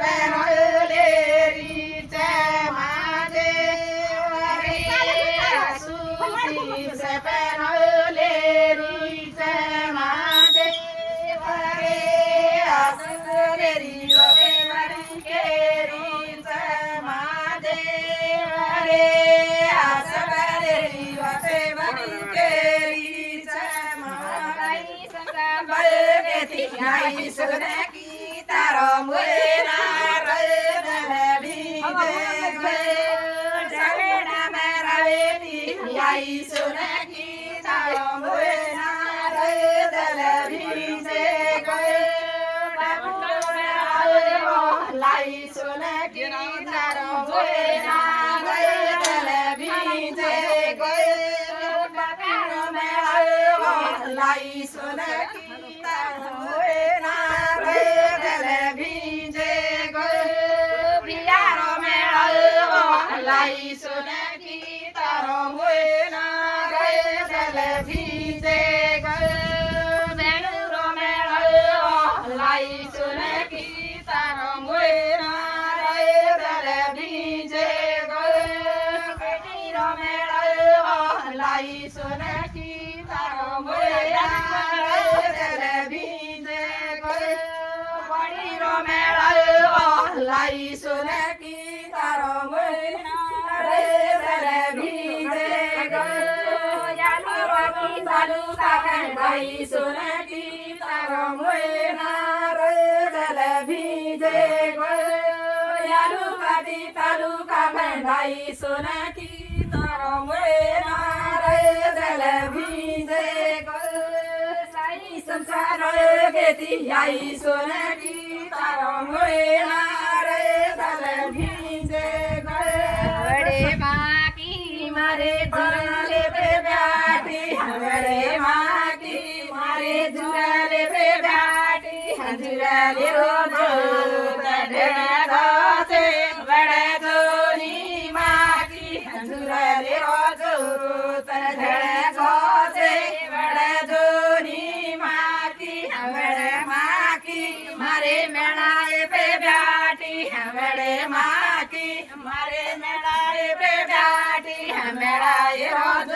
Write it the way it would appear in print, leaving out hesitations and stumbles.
पहनले रीचे महादेव रे सूती से पहनले रीचे महादेव रे असुरे रीवे मरी के रीचे महादेव रे असुरे रीवे मरी के रीचे महादेव बल के तिहाई सुने की तारो मुना रदल भीजे जगना मेरा तिहाई सुने की तारो मुना रदल भीजे लाई सुने की तारो मुना रदल भीजे लाई सुने की तारो मुना रदल भीजे बियारो में लाई सुने की तारो मुना रदल भीजे बेलूरो में लाई सुने की तारो मुना रदल भीजे बेटीरो में लाई सुने की तारो मुना रदल भीजे बड़ीरो में लाई सुने की तारो मुना रदल भीजे यालूरो की तालुका लाई सुने की तारो मुना रदल भीजे यालूका दी तालुका लाई सुने की तारो मुना रदल भीजे साई संसार घेती आई सुने की तारो मुना रदल भीजे बड़े माँ की मारे जुराले पे बैठी बड़े माँ की मारे जुराले पे बैठी जुराले रोज से बड़े जोनी माँ की जुराले रोज से बड़े जोनी माँ की बड़े माँ की मारे मेड़ाए पे बैठी बड़े माँ की मारे मेड़ाए पे बैठी मेड़ाए रोज